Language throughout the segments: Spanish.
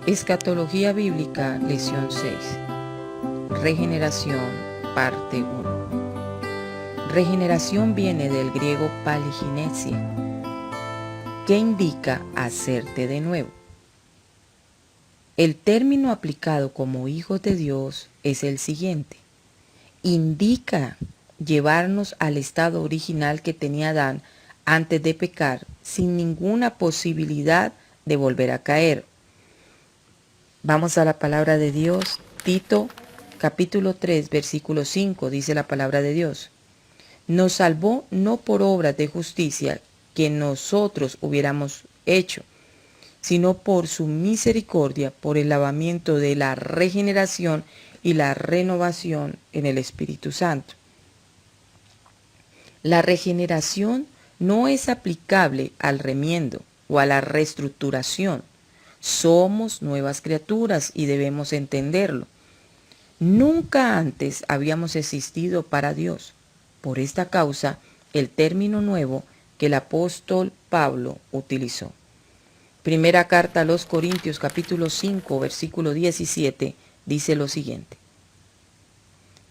Escatología bíblica, lección 6. Regeneración, parte 1. Regeneración viene del griego paliginesia, que indica hacerte de nuevo. El término aplicado como hijos de Dios es el siguiente. Indica llevarnos al estado original que tenía Adán antes de pecar, sin ninguna posibilidad de volver a caer. Vamos a la palabra de Dios. Tito, capítulo 3, versículo 5, dice la palabra de Dios. Nos salvó no por obras de justicia que nosotros hubiéramos hecho, sino por su misericordia, por el lavamiento de la regeneración y la renovación en el Espíritu Santo. La regeneración no es aplicable al remiendo o a la reestructuración. Somos nuevas criaturas y debemos entenderlo. Nunca antes habíamos existido para Dios. Por esta causa, el término nuevo que el apóstol Pablo utilizó. Primera carta a los Corintios, capítulo 5, versículo 17, dice lo siguiente.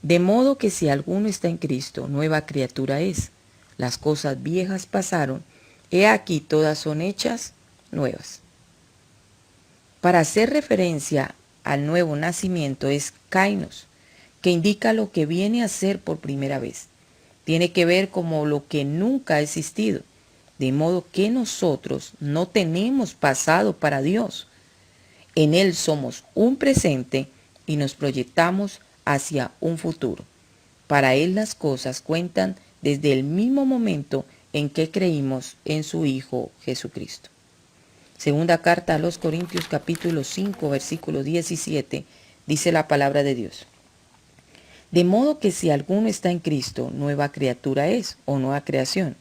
De modo que si alguno está en Cristo, nueva criatura es. Las cosas viejas pasaron, he aquí todas son hechas nuevas. Para hacer referencia al nuevo nacimiento es kainos, que indica lo que viene a ser por primera vez. Tiene que ver como lo que nunca ha existido, de modo que nosotros no tenemos pasado para Dios. En Él somos un presente y nos proyectamos hacia un futuro. Para Él las cosas cuentan desde el mismo momento en que creímos en su Hijo Jesucristo. Segunda carta a los Corintios capítulo 5 versículo 17 dice la palabra de Dios. De modo que si alguno está en Cristo, nueva criatura es o nueva creación.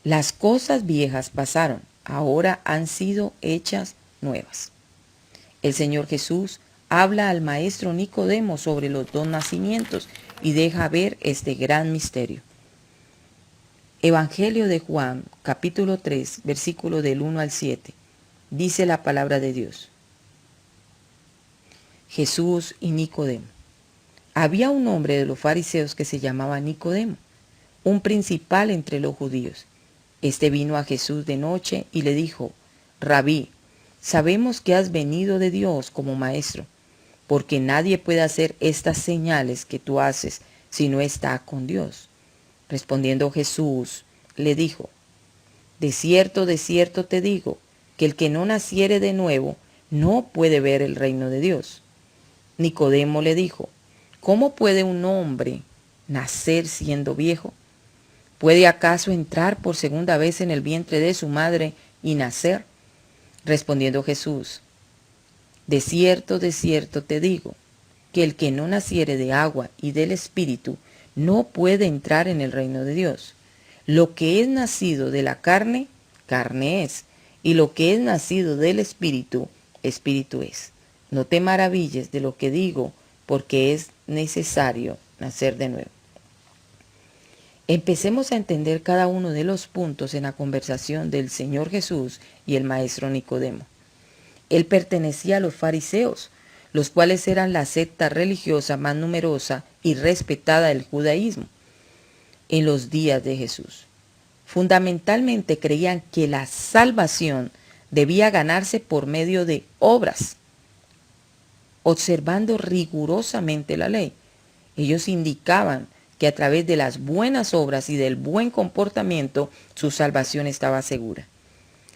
Las cosas viejas pasaron, ahora han sido hechas nuevas. El Señor Jesús habla al maestro Nicodemo sobre los dos nacimientos y deja ver este gran misterio. Evangelio de Juan, capítulo 3, versículo del 1 al 7, dice la palabra de Dios. Jesús y Nicodemo. Había un hombre de los fariseos que se llamaba Nicodemo, un principal entre los judíos. Este vino a Jesús de noche y le dijo, Rabí, sabemos que has venido de Dios como maestro, porque nadie puede hacer estas señales que tú haces si no está con Dios. Respondiendo Jesús, le dijo, de cierto te digo, que el que no naciere de nuevo no puede ver el reino de Dios. Nicodemo le dijo, ¿cómo puede un hombre nacer siendo viejo? ¿Puede acaso entrar por segunda vez en el vientre de su madre y nacer? Respondiendo Jesús, de cierto te digo, que el que no naciere de agua y del Espíritu no puede entrar en el reino de Dios. Lo que es nacido de la carne, carne es, y lo que es nacido del Espíritu, Espíritu es. No te maravilles de lo que digo, porque es necesario nacer de nuevo. Empecemos a entender cada uno de los puntos en la conversación del Señor Jesús y el maestro Nicodemo. Él pertenecía a los fariseos, los cuales eran la secta religiosa más numerosa y respetada del judaísmo en los días de Jesús. Fundamentalmente creían que la salvación debía ganarse por medio de obras, observando rigurosamente la ley. Ellos indicaban que a través de las buenas obras y del buen comportamiento su salvación estaba segura.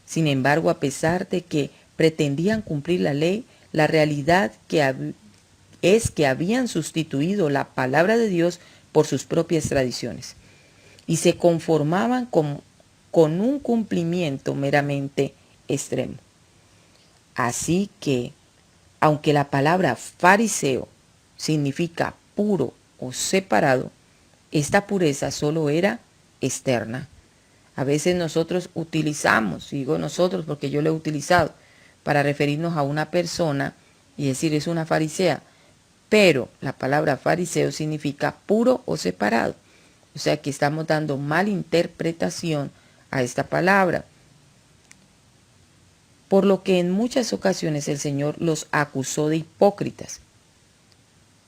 Sin embargo, a pesar de que pretendían cumplir la ley, la realidad es que habían sustituido la palabra de Dios por sus propias tradiciones y se conformaban con un cumplimiento meramente extremo. Así que, aunque la palabra fariseo significa puro o separado, esta pureza solo era externa. A veces nosotros utilizamos, digo nosotros porque yo lo he utilizado, para referirnos a una persona y decir es una farisea, pero la palabra fariseo significa puro o separado. O sea que estamos dando mala interpretación a esta palabra. por lo que en muchas ocasiones el Señor los acusó de hipócritas,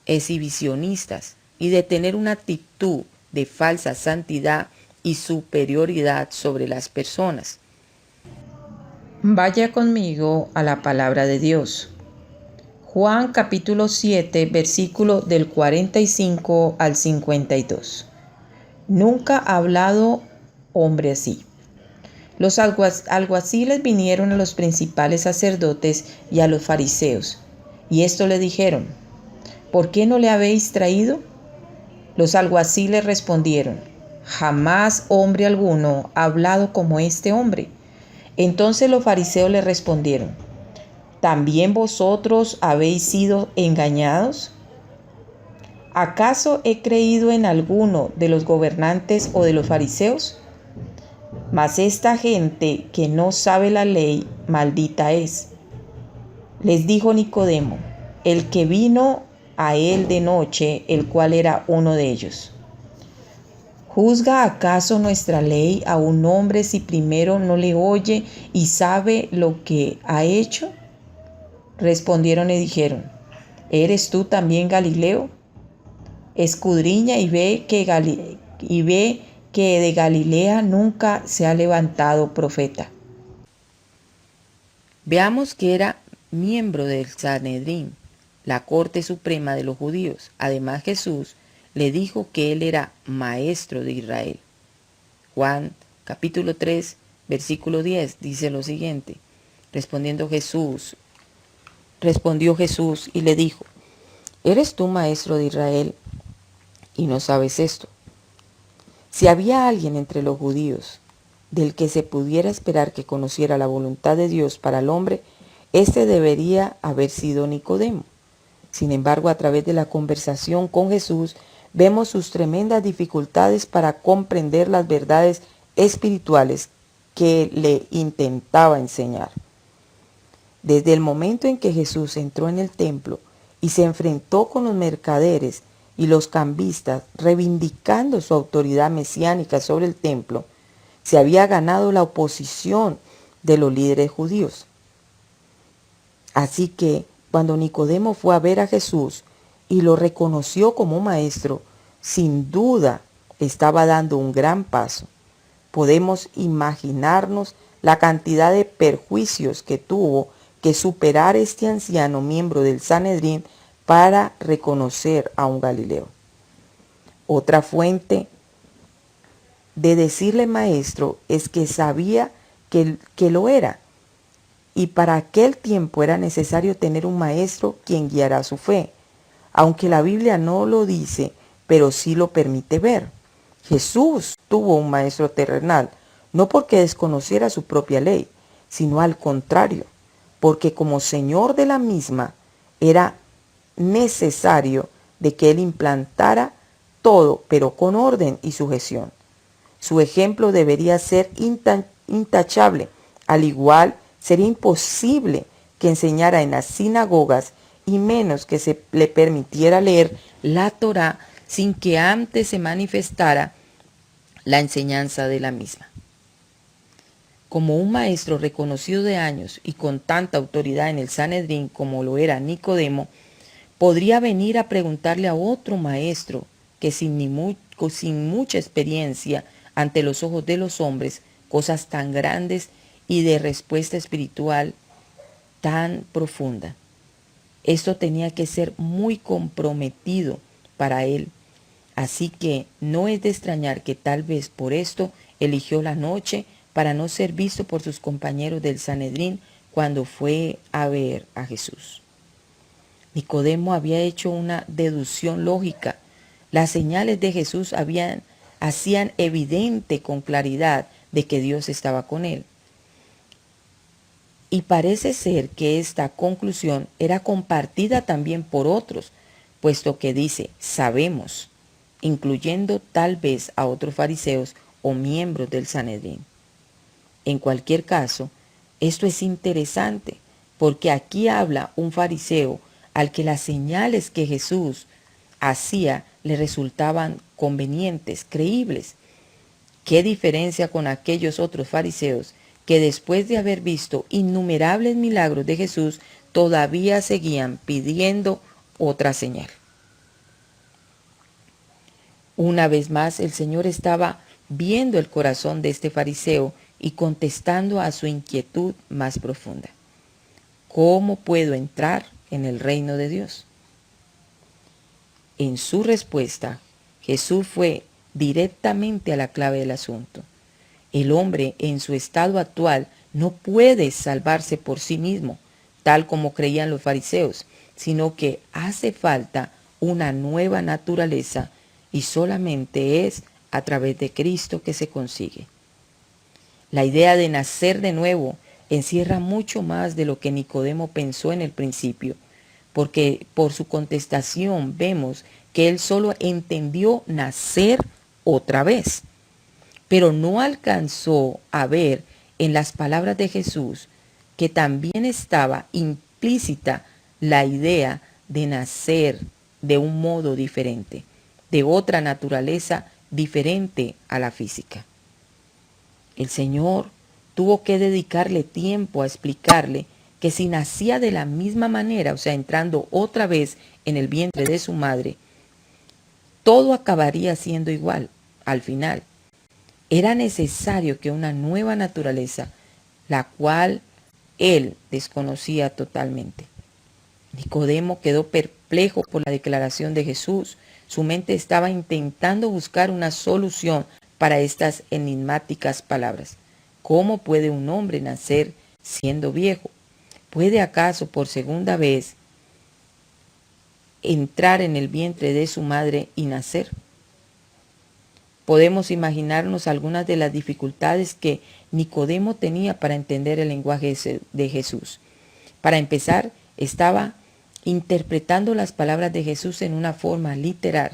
exhibicionistas y de tener una actitud de falsa santidad y superioridad sobre las personas. Vaya conmigo a la palabra de Dios. Juan capítulo 7, versículo del 45 al 52. Nunca ha hablado hombre así. Los alguaciles vinieron a los principales sacerdotes y a los fariseos, y esto le dijeron: ¿por qué no le habéis traído? Los alguaciles respondieron: jamás hombre alguno ha hablado como este hombre. Entonces los fariseos le respondieron: ¿también vosotros habéis sido engañados? ¿Acaso he creído en alguno de los gobernantes o de los fariseos? Mas esta gente que no sabe la ley, maldita es. Les dijo Nicodemo, el que vino a él de noche, el cual era uno de ellos: ¿juzga acaso nuestra ley a un hombre si primero no le oye y sabe lo que ha hecho? Respondieron y dijeron: ¿eres tú también Galileo? Escudriña y ve que de Galilea nunca se ha levantado profeta. Veamos que era miembro del Sanedrín, la corte suprema de los judíos. Además, Jesús le dijo que él era maestro de Israel. Juan capítulo 3, versículo 10 dice lo siguiente: respondió Jesús y le dijo: ¿eres tú maestro de Israel y no sabes esto? Si había alguien entre los judíos del que se pudiera esperar que conociera la voluntad de Dios para el hombre, este debería haber sido Nicodemo. Sin embargo, a través de la conversación con Jesús, vemos sus tremendas dificultades para comprender las verdades espirituales que le intentaba enseñar. Desde el momento en que Jesús entró en el templo y se enfrentó con los mercaderes y los cambistas, reivindicando su autoridad mesiánica sobre el templo, se había ganado la oposición de los líderes judíos. Así que, cuando Nicodemo fue a ver a Jesús y lo reconoció como maestro, sin duda estaba dando un gran paso. Podemos imaginarnos la cantidad de perjuicios que tuvo que superar este anciano miembro del Sanedrín para reconocer a un Galileo. Otra fuente de decirle maestro es que sabía que lo era, y para aquel tiempo era necesario tener un maestro quien guiara su fe, aunque la Biblia no lo dice, pero sí lo permite ver. Jesús tuvo un maestro terrenal, no porque desconociera su propia ley, sino al contrario, porque como Señor de la misma era necesario de que Él implantara todo, pero con orden y sujeción. Su ejemplo debería ser intachable. Al igual, sería imposible que enseñara en las sinagogas y menos que se le permitiera leer la Torá sin que antes se manifestara la enseñanza de la misma. Como un maestro reconocido de años y con tanta autoridad en el Sanedrín como lo era Nicodemo, podría venir a preguntarle a otro maestro que sin mucha experiencia ante los ojos de los hombres, cosas tan grandes y de respuesta espiritual tan profunda. Esto tenía que ser muy comprometido para él. Así que no es de extrañar que tal vez por esto eligió la noche para no ser visto por sus compañeros del Sanedrín cuando fue a ver a Jesús. Nicodemo había hecho una deducción lógica. Las señales de Jesús hacían evidente con claridad de que Dios estaba con él. Y parece ser que esta conclusión era compartida también por otros, puesto que dice sabemos, incluyendo tal vez a otros fariseos o miembros del Sanedrín. En cualquier caso, esto es interesante, porque aquí habla un fariseo al que las señales que Jesús hacía le resultaban convenientes, creíbles. ¿Qué diferencia con aquellos otros fariseos que después de haber visto innumerables milagros de Jesús, todavía seguían pidiendo otra señal. Una vez más, el Señor estaba viendo el corazón de este fariseo y contestando a su inquietud más profunda. ¿Cómo puedo entrar en el reino de Dios? En su respuesta, Jesús fue directamente a la clave del asunto. El hombre en su estado actual no puede salvarse por sí mismo, tal como creían los fariseos, sino que hace falta una nueva naturaleza y solamente es a través de Cristo que se consigue. La idea de nacer de nuevo encierra mucho más de lo que Nicodemo pensó en el principio, porque por su contestación vemos que él solo entendió nacer otra vez, pero no alcanzó a ver en las palabras de Jesús que también estaba implícita la idea de nacer de un modo diferente, de otra naturaleza diferente a la física. El Señor tuvo que dedicarle tiempo a explicarle que si nacía de la misma manera, o sea, entrando otra vez en el vientre de su madre, todo acabaría siendo igual al final. Era necesario que una nueva naturaleza, la cual él desconocía totalmente. Nicodemo quedó perplejo por la declaración de Jesús. Su mente estaba intentando buscar una solución para estas enigmáticas palabras. ¿Cómo puede un hombre nacer siendo viejo? ¿Puede acaso por segunda vez entrar en el vientre de su madre y nacer? Podemos imaginarnos algunas de las dificultades que Nicodemo tenía para entender el lenguaje de Jesús. Para empezar, estaba interpretando las palabras de Jesús en una forma literal,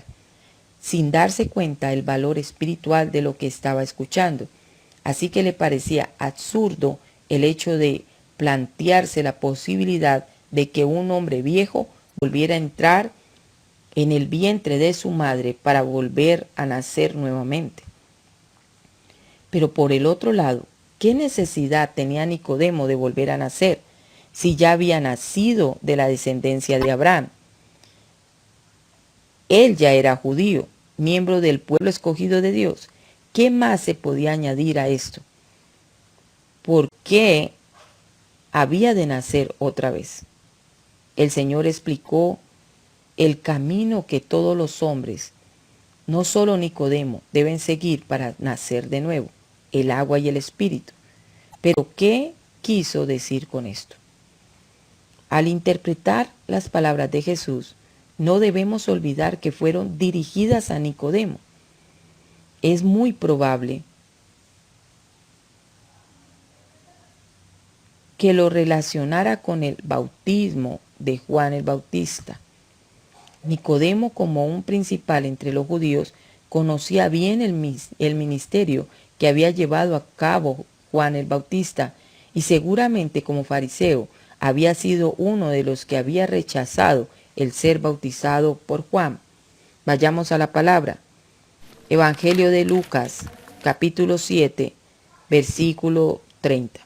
sin darse cuenta del valor espiritual de lo que estaba escuchando. Así que le parecía absurdo el hecho de plantearse la posibilidad de que un hombre viejo volviera a entrar en el vientre de su madre para volver a nacer nuevamente. Pero por el otro lado, ¿qué necesidad tenía Nicodemo de volver a nacer si ya había nacido de la descendencia de Abraham? Él ya era judío, miembro del pueblo escogido de Dios. ¿Qué más se podía añadir a esto? ¿Por qué había de nacer otra vez? El Señor explicó el camino que todos los hombres, no solo Nicodemo, deben seguir para nacer de nuevo, el agua y el espíritu. Pero ¿qué quiso decir con esto? Al interpretar las palabras de Jesús, no debemos olvidar que fueron dirigidas a Nicodemo. Es muy probable que lo relacionara con el bautismo de Juan el Bautista. Nicodemo, como un principal entre los judíos, conocía bien el ministerio que había llevado a cabo Juan el Bautista y seguramente como fariseo había sido uno de los que había rechazado el ser bautizado por Juan. Vayamos a la palabra. Evangelio de Lucas, capítulo 7, versículo 30.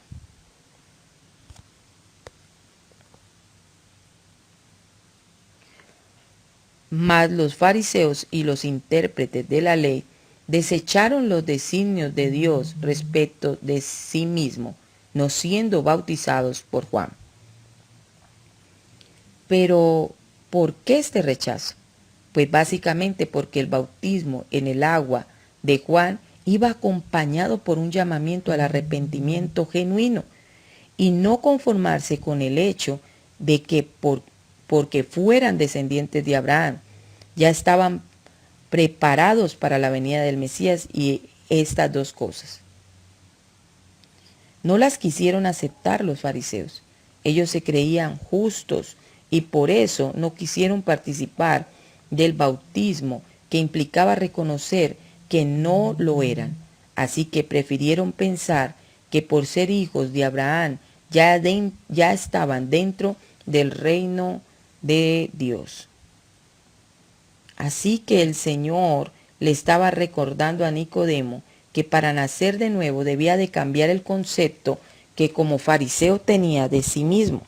Mas los fariseos y los intérpretes de la ley desecharon los designios de Dios respecto de sí mismo, no siendo bautizados por Juan. Pero, ¿por qué este rechazo? Pues básicamente porque el bautismo en el agua de Juan iba acompañado por un llamamiento al arrepentimiento genuino y no conformarse con el hecho de que porque fueran descendientes de Abraham, ya estaban preparados para la venida del Mesías y estas dos cosas. No las quisieron aceptar los fariseos. Ellos se creían justos y por eso no quisieron participar del bautismo que implicaba reconocer que no lo eran. Así que prefirieron pensar que por ser hijos de Abraham ya estaban dentro del reino de Dios. Así que el Señor le estaba recordando a Nicodemo que para nacer de nuevo debía de cambiar el concepto que como fariseo tenía de sí mismo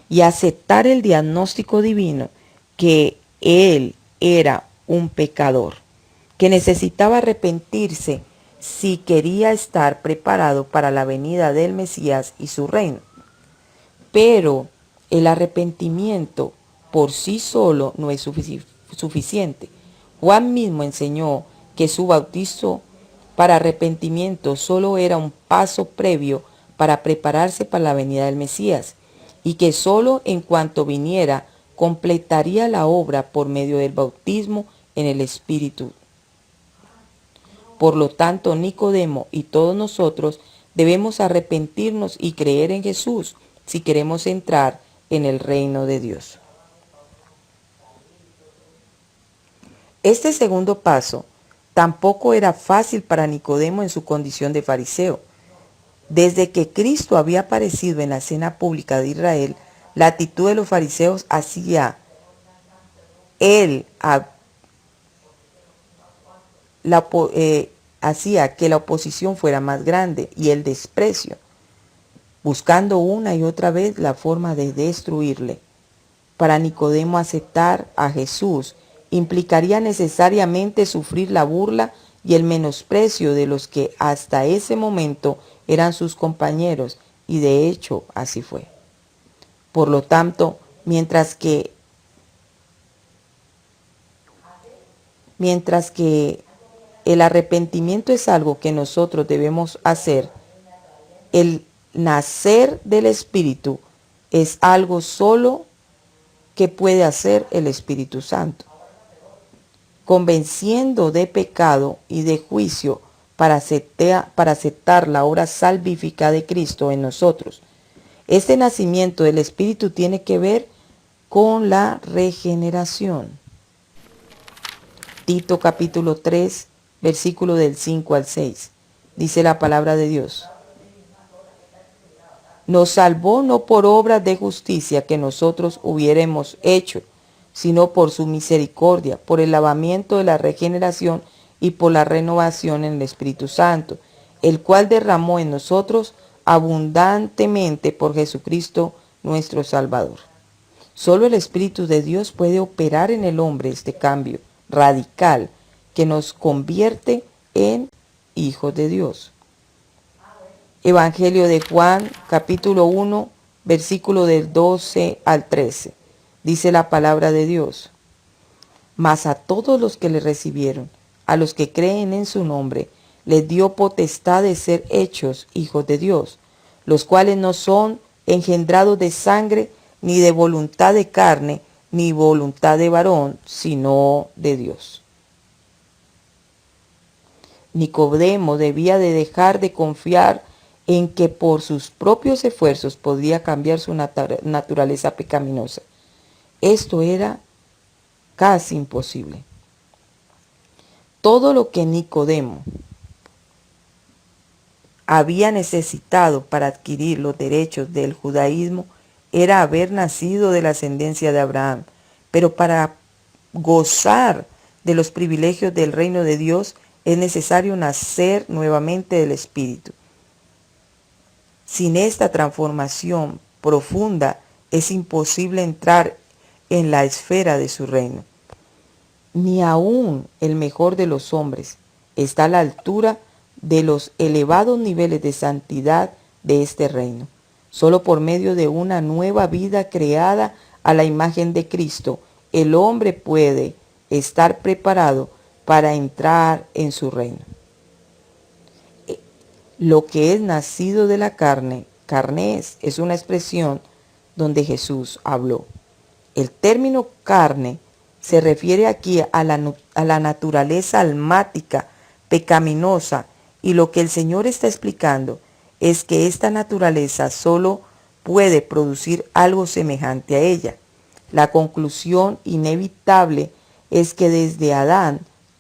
y aceptar el diagnóstico divino que él era un pecador, que necesitaba arrepentirse si quería estar preparado para la venida del Mesías y su reino. Pero el arrepentimiento por sí solo no es suficiente. Juan mismo enseñó que su bautizo para arrepentimiento solo era un paso previo para prepararse para la venida del Mesías, y que solo en cuanto viniera completaría la obra por medio del bautismo en el Espíritu. Por lo tanto, Nicodemo y todos nosotros debemos arrepentirnos y creer en Jesús si queremos entrar en el reino de Dios. Este segundo paso tampoco era fácil para Nicodemo en su condición de fariseo. Desde que Cristo había aparecido en la escena pública de Israel, la actitud de los fariseos hacía que la oposición fuera más grande y el desprecio, buscando una y otra vez la forma de destruirle. Para Nicodemo, aceptar a Jesús implicaría necesariamente sufrir la burla y el menosprecio de los que hasta ese momento eran sus compañeros, y de hecho así fue. Por lo tanto, mientras que el arrepentimiento es algo que nosotros debemos hacer, el nacer del Espíritu es algo solo que puede hacer el Espíritu Santo, convenciendo de pecado y de juicio para aceptar la obra salvífica de Cristo en nosotros. Este nacimiento del Espíritu tiene que ver con la regeneración. Tito capítulo 3, versículo del 5 al 6. Dice la palabra de Dios: nos salvó no por obras de justicia que nosotros hubiéramos hecho, sino por su misericordia, por el lavamiento de la regeneración y por la renovación en el Espíritu Santo, el cual derramó en nosotros abundantemente por Jesucristo nuestro Salvador. Solo el Espíritu de Dios puede operar en el hombre este cambio radical que nos convierte en hijos de Dios. Evangelio de Juan, capítulo 1, versículo del 12 al 13. Dice la palabra de Dios: mas a todos los que le recibieron, a los que creen en su nombre, les dio potestad de ser hechos hijos de Dios, los cuales no son engendrados de sangre, ni de voluntad de carne, ni voluntad de varón, sino de Dios. Nicodemo debía de dejar de confiar en que por sus propios esfuerzos podría cambiar su naturaleza pecaminosa. Esto era casi imposible. Todo lo que Nicodemo había necesitado para adquirir los derechos del judaísmo era haber nacido de la ascendencia de Abraham, pero para gozar de los privilegios del reino de Dios es necesario nacer nuevamente del Espíritu. Sin esta transformación profunda es imposible entrar en la esfera de su reino. Ni aún el mejor de los hombres está a la altura de los elevados niveles de santidad de este reino. Solo por medio de una nueva vida creada a la imagen de Cristo, el hombre puede estar preparado para entrar en su reino. Lo que es nacido de la carne, carne es una expresión donde Jesús habló. El término carne se refiere aquí a la naturaleza almática, pecaminosa, y lo que el Señor está explicando es que esta naturaleza solo puede producir algo semejante a ella. La conclusión inevitable es que desde Adán,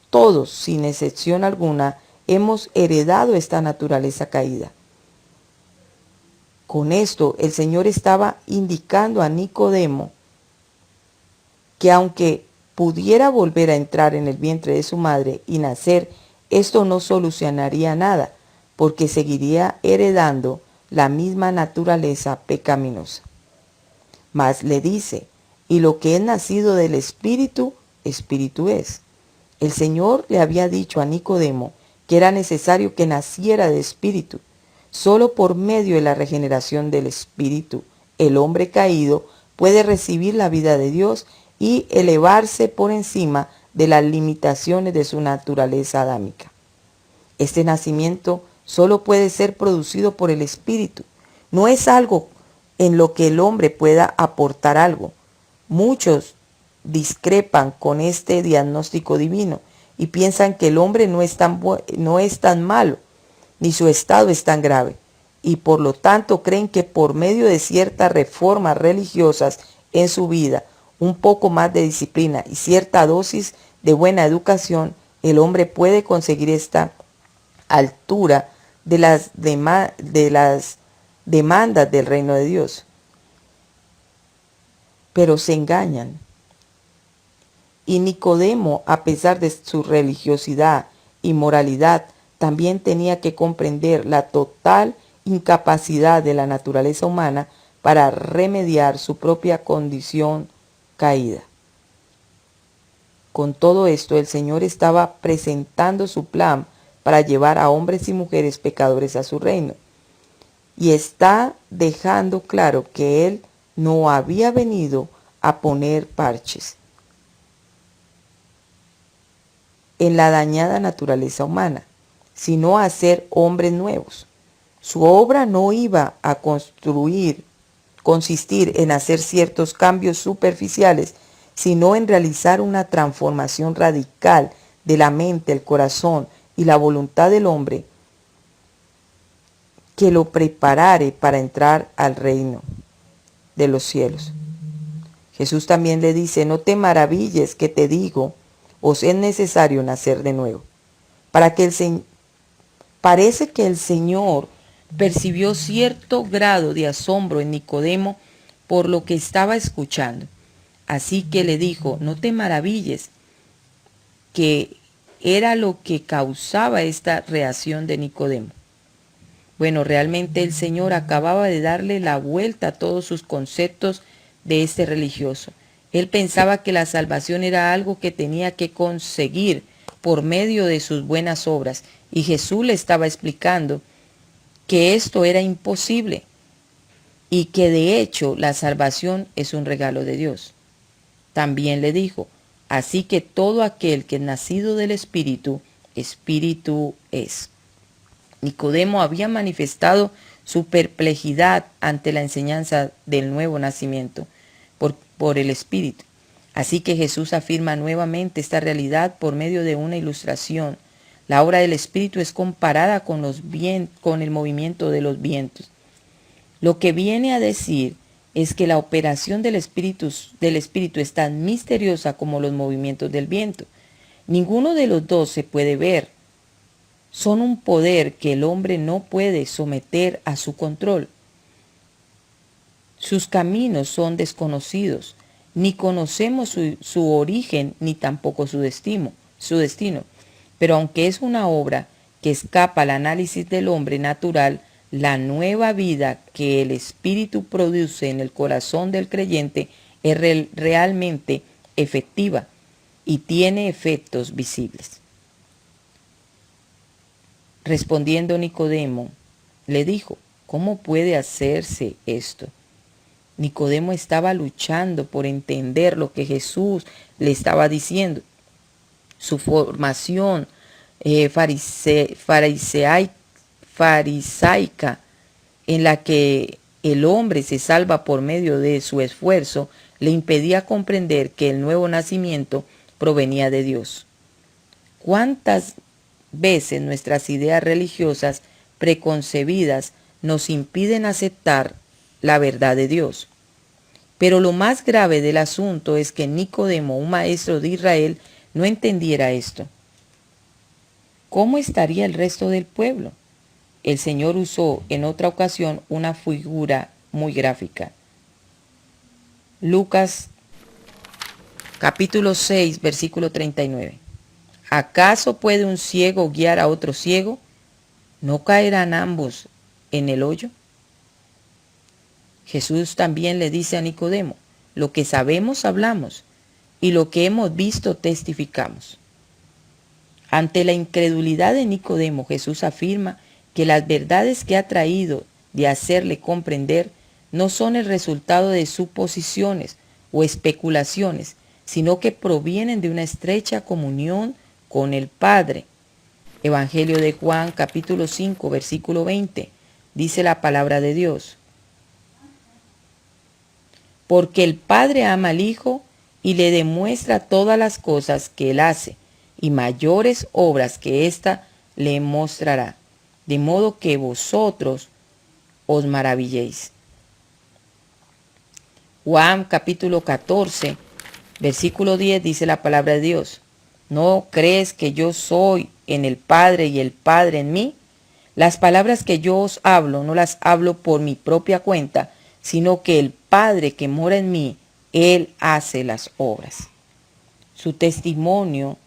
todos, sin excepción alguna, hemos heredado esta naturaleza caída. Con esto, el Señor estaba indicando a Nicodemo que aunque pudiera volver a entrar en el vientre de su madre y nacer esto no solucionaría nada, porque seguiría heredando la misma naturaleza pecaminosa. Mas le dice, y lo que es nacido del Espíritu, Espíritu es. El Señor le había dicho a Nicodemo que era necesario que naciera de Espíritu. Solo por medio de la regeneración del Espíritu, el hombre caído puede recibir la vida de Dios y elevarse por encima de las limitaciones de su naturaleza adámica. Este nacimiento solo puede ser producido por el Espíritu. No es algo en lo que el hombre pueda aportar algo. Muchos discrepan con este diagnóstico divino y piensan que el hombre no es tan malo, ni su estado es tan grave, y por lo tanto creen que por medio de ciertas reformas religiosas en su vida, un poco más de disciplina y cierta dosis de buena educación, el hombre puede conseguir esta altura de las demandas del reino de Dios. Pero se engañan. Y Nicodemo, a pesar de su religiosidad y moralidad, también tenía que comprender la total incapacidad de la naturaleza humana para remediar su propia condición caída. Con todo esto, el Señor estaba presentando su plan para llevar a hombres y mujeres pecadores a su reino. Y está dejando claro que Él no había venido a poner parches en la dañada naturaleza humana, sino a hacer hombres nuevos. Su obra no iba a consistir en hacer ciertos cambios superficiales, sino en realizar una transformación radical de la mente, el corazón y la voluntad del hombre que lo preparare para entrar al reino de los cielos. Jesús también le dice, no te maravilles que te digo, os es necesario nacer de nuevo. Parece que el Señor percibió cierto grado de asombro en Nicodemo por lo que estaba escuchando. Así que le dijo, no te maravilles, que era lo que causaba esta reacción de Nicodemo. Bueno, realmente el Señor acababa de darle la vuelta a todos sus conceptos de este religioso. Él pensaba que la salvación era algo que tenía que conseguir por medio de sus buenas obras, y Jesús le estaba explicando que esto era imposible y que de hecho la salvación es un regalo de Dios. También le dijo, así que todo aquel que es nacido del Espíritu, Espíritu es. Nicodemo había manifestado su perplejidad ante la enseñanza del nuevo nacimiento por el Espíritu. Así que Jesús afirma nuevamente esta realidad por medio de una ilustración. La obra del Espíritu es comparada con el movimiento de los vientos. Lo que viene a decir es que la operación del Espíritu es tan misteriosa como los movimientos del viento. Ninguno de los dos se puede ver. Son un poder que el hombre no puede someter a su control. Sus caminos son desconocidos, ni conocemos su origen ni tampoco su destino. Pero aunque es una obra que escapa al análisis del hombre natural, la nueva vida que el Espíritu produce en el corazón del creyente es realmente efectiva y tiene efectos visibles. Respondiendo Nicodemo, le dijo, ¿cómo puede hacerse esto? Nicodemo estaba luchando por entender lo que Jesús le estaba diciendo. Su formación farisaica, en la que el hombre se salva por medio de su esfuerzo, le impedía comprender que el nuevo nacimiento provenía de Dios. ¿Cuántas veces nuestras ideas religiosas preconcebidas nos impiden aceptar la verdad de Dios? Pero lo más grave del asunto es que Nicodemo, un maestro de Israel, no entendiera esto. ¿Cómo estaría el resto del pueblo? El Señor usó en otra ocasión una figura muy gráfica. Lucas capítulo 6, versículo 39. ¿Acaso puede un ciego guiar a otro ciego? ¿No caerán ambos en el hoyo? Jesús también le dice a Nicodemo, lo que sabemos hablamos y lo que hemos visto testificamos. Ante la incredulidad de Nicodemo, Jesús afirma que las verdades que ha traído de hacerle comprender no son el resultado de suposiciones o especulaciones, sino que provienen de una estrecha comunión con el Padre. Evangelio de Juan, capítulo 5, versículo 20, dice la palabra de Dios. Porque el Padre ama al Hijo y le demuestra todas las cosas que Él hace, y mayores obras que ésta le mostrará, de modo que vosotros os maravilléis. Juan capítulo 14, versículo 10 dice la palabra de Dios. ¿No crees que yo soy en el Padre y el Padre en mí? Las palabras que yo os hablo no las hablo por mi propia cuenta, sino que el Padre que mora en mí, Él hace las obras. Su testimonio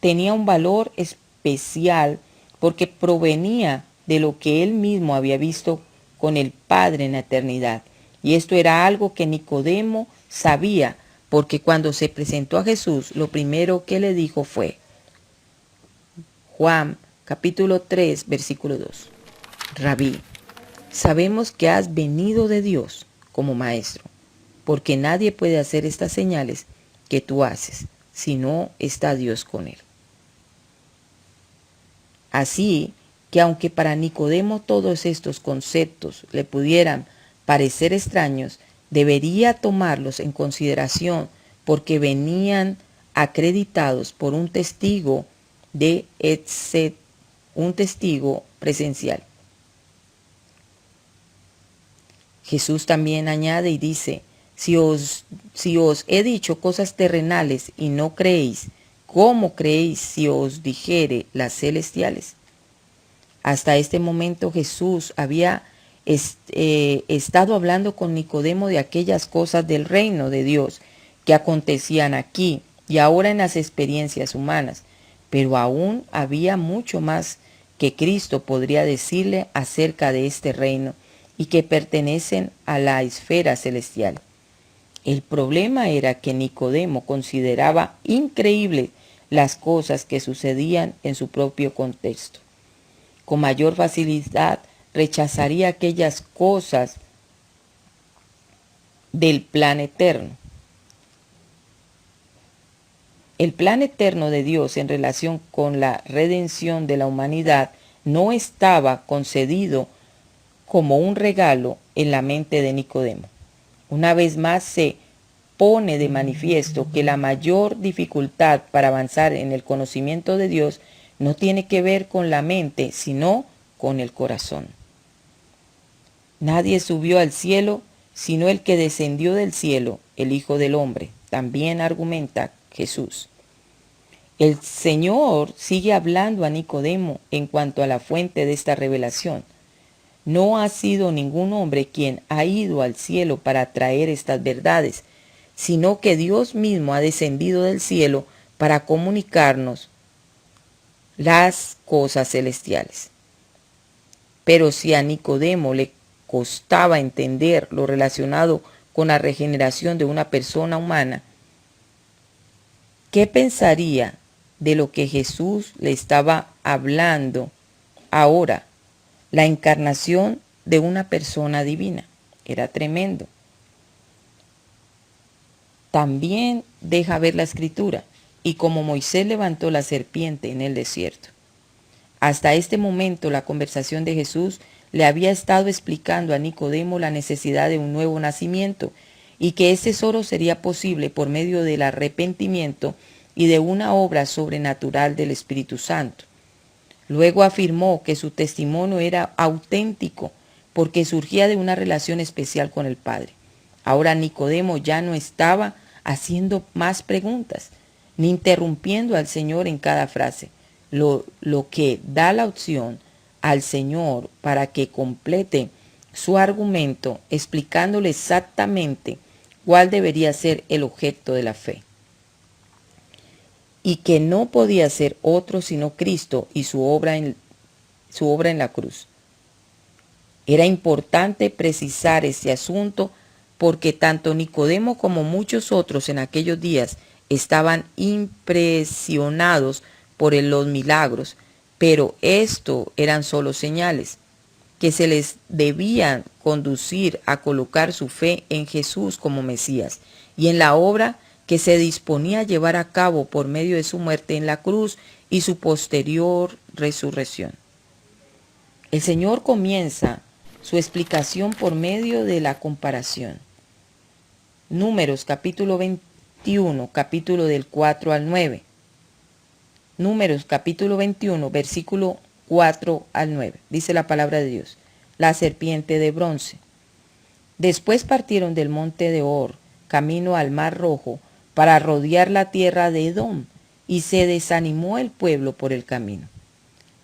tenía un valor especial porque provenía de lo que él mismo había visto con el Padre en la eternidad. Y esto era algo que Nicodemo sabía, porque cuando se presentó a Jesús, lo primero que le dijo fue, Juan capítulo 3, versículo 2. Rabí, sabemos que has venido de Dios como maestro, porque nadie puede hacer estas señales que tú haces, si no está Dios con él. Así que aunque para Nicodemo todos estos conceptos le pudieran parecer extraños, debería tomarlos en consideración porque venían acreditados por un testigo un testigo presencial. Jesús también añade y dice, si os he dicho cosas terrenales y no creéis, ¿cómo creéis si os dijere las celestiales? Hasta este momento Jesús había estado hablando con Nicodemo de aquellas cosas del reino de Dios que acontecían aquí y ahora en las experiencias humanas, pero aún había mucho más que Cristo podría decirle acerca de este reino y que pertenecen a la esfera celestial. El problema era que Nicodemo consideraba increíbles las cosas que sucedían en su propio contexto. Con mayor facilidad rechazaría aquellas cosas del plan eterno. El plan eterno de Dios en relación con la redención de la humanidad no estaba concedido como un regalo en la mente de Nicodemo. Una vez más se pone de manifiesto que la mayor dificultad para avanzar en el conocimiento de Dios no tiene que ver con la mente, sino con el corazón. Nadie subió al cielo, sino el que descendió del cielo, el Hijo del Hombre. También argumenta Jesús. El Señor sigue hablando a Nicodemo en cuanto a la fuente de esta revelación. No ha sido ningún hombre quien ha ido al cielo para traer estas verdades, sino que Dios mismo ha descendido del cielo para comunicarnos las cosas celestiales. Pero si a Nicodemo le costaba entender lo relacionado con la regeneración de una persona humana, ¿qué pensaría de lo que Jesús le estaba hablando ahora? La encarnación de una persona divina. Era tremendo. También deja ver la escritura, y como Moisés levantó la serpiente en el desierto. Hasta este momento la conversación de Jesús le había estado explicando a Nicodemo la necesidad de un nuevo nacimiento y que ese solo sería posible por medio del arrepentimiento y de una obra sobrenatural del Espíritu Santo. Luego afirmó que su testimonio era auténtico porque surgía de una relación especial con el Padre. Ahora Nicodemo ya no estaba haciendo más preguntas, ni interrumpiendo al Señor en cada frase, lo que da la opción al Señor para que complete su argumento explicándole exactamente cuál debería ser el objeto de la fe. y que no podía ser otro sino Cristo y su obra en la cruz. Era importante precisar este asunto porque tanto Nicodemo como muchos otros en aquellos días estaban impresionados por los milagros, pero esto eran solo señales que se les debían conducir a colocar su fe en Jesús como Mesías y en la obra que se disponía a llevar a cabo por medio de su muerte en la cruz y su posterior resurrección. El Señor comienza su explicación por medio de la comparación. Números capítulo 21, capítulo del 4 al 9. Números capítulo 21, versículo 4 al 9. Dice la palabra de Dios. La serpiente de bronce. Después partieron del monte de Hor, camino al mar Rojo, para rodear la tierra de Edom, y se desanimó el pueblo por el camino.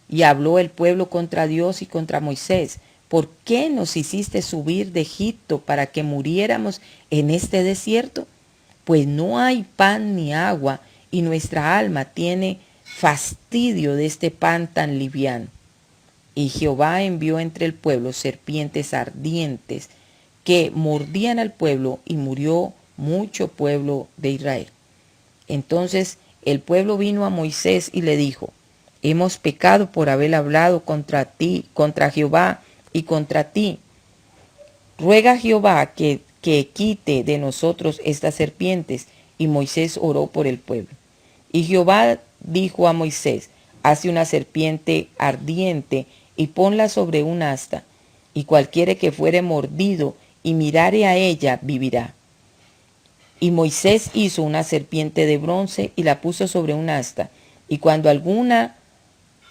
Y habló el pueblo contra Dios y contra Moisés: ¿por qué nos hiciste subir de Egipto para que muriéramos en este desierto? Pues no hay pan ni agua, y nuestra alma tiene fastidio de este pan tan liviano. Y Jehová envió entre el pueblo serpientes ardientes que mordían al pueblo, y murió mucho pueblo de Israel. Entonces el pueblo vino a Moisés y le dijo: hemos pecado por haber hablado contra ti, contra Jehová y contra ti. Ruega a Jehová que quite de nosotros estas serpientes. Y Moisés oró por el pueblo. Y Jehová dijo a Moisés: hace una serpiente ardiente y ponla sobre un asta, y cualquiera que fuere mordido y mirare a ella vivirá. Y Moisés hizo una serpiente de bronce y la puso sobre un asta, y cuando alguna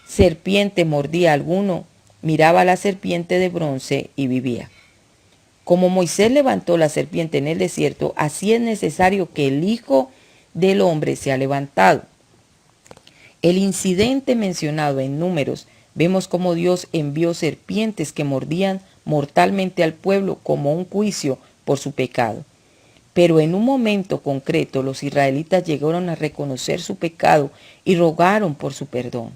serpiente mordía a alguno, miraba a la serpiente de bronce y vivía. Como Moisés levantó la serpiente en el desierto, así es necesario que el Hijo del Hombre sea levantado. El incidente mencionado en Números, vemos cómo Dios envió serpientes que mordían mortalmente al pueblo como un juicio por su pecado. Pero en un momento concreto los israelitas llegaron a reconocer su pecado y rogaron por su perdón.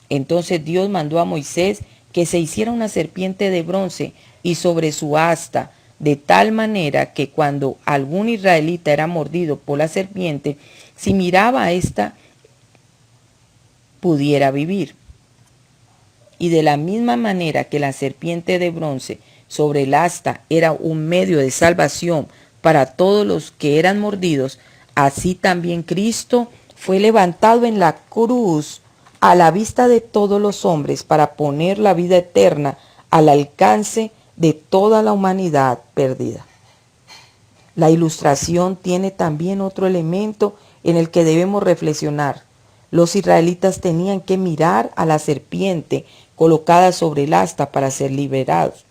Entonces Dios mandó a Moisés que se hiciera una serpiente de bronce y sobre su asta, de tal manera que cuando algún israelita era mordido por la serpiente, si miraba a esta, pudiera vivir. Y de la misma manera que la serpiente de bronce sobre el asta era un medio de salvación para todos los que eran mordidos, así también Cristo fue levantado en la cruz a la vista de todos los hombres para poner la vida eterna al alcance de toda la humanidad perdida. La ilustración tiene también otro elemento en el que debemos reflexionar. Los israelitas tenían que mirar a la serpiente colocada sobre el asta para ser liberados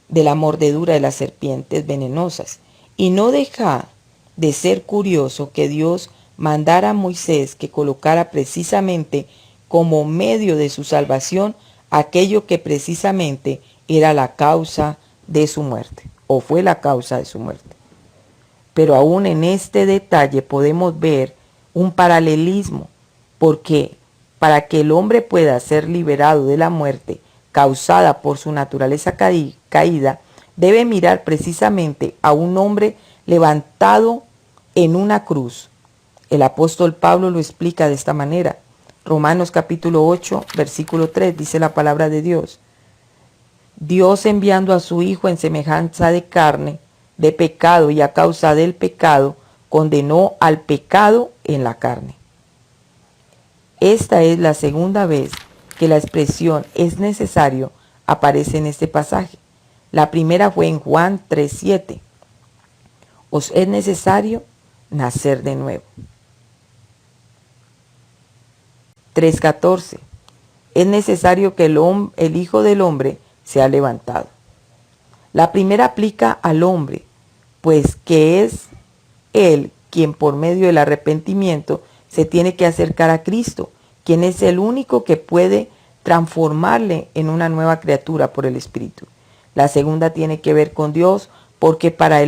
de la mordedura de las serpientes venenosas. Y no deja de ser curioso que Dios mandara a Moisés que colocara precisamente como medio de su salvación aquello que precisamente era la causa de su muerte, o fue la causa de su muerte. Pero aún en este detalle podemos ver un paralelismo, porque para que el hombre pueda ser liberado de la muerte causada por su naturaleza caída, debe mirar precisamente a un hombre levantado en una cruz. El apóstol Pablo lo explica de esta manera. Romanos capítulo 8, versículo 3, dice la palabra de Dios: Dios, enviando a su Hijo en semejanza de carne, de pecado, y a causa del pecado, condenó al pecado en la carne. Esta es la segunda vez que la expresión "es necesario" aparece en este pasaje. La primera fue en Juan 3:7. Os es necesario nacer de nuevo. 3:14. Es necesario que el Hijo del Hombre sea levantado. La primera aplica al hombre, pues que es él quien por medio del arrepentimiento se tiene que acercar a Cristo, quien es el único que puede transformarle en una nueva criatura por el Espíritu. La segunda tiene que ver con Dios, porque para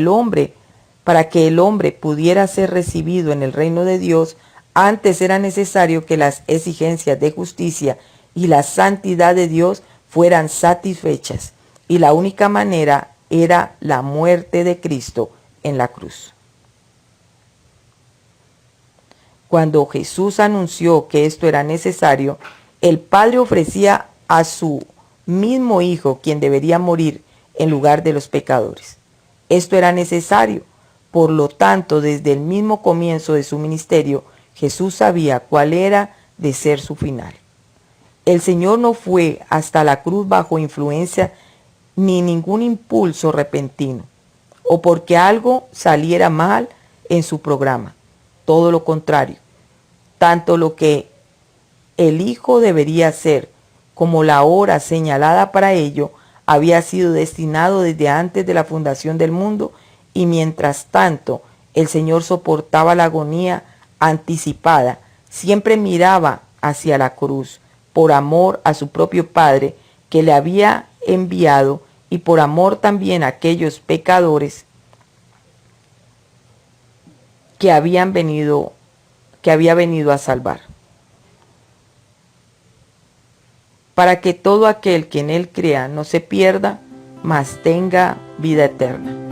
que el hombre pudiera ser recibido en el reino de Dios, Antes era necesario que las exigencias de justicia y la santidad de Dios fueran satisfechas, y la única manera era la muerte de Cristo en la cruz. Cuando Jesús anunció que esto era necesario, el Padre ofrecía a su mismo Hijo, quien debería morir en lugar de los pecadores. Esto era necesario. Por lo tanto, desde el mismo comienzo de su ministerio, Jesús sabía cuál era de ser su final. El Señor no fue hasta la cruz bajo influencia ni ningún impulso repentino, o porque algo saliera mal en su programa. Todo lo contrario. Tanto lo que el Hijo debería hacer como la hora señalada para ello había sido destinado desde antes de la fundación del mundo, y mientras tanto el Señor soportaba la agonía anticipada, siempre miraba hacia la cruz por amor a su propio Padre que le había enviado, y por amor también a aquellos pecadores que había venido a salvar, para que todo aquel que en él crea no se pierda, mas tenga vida eterna.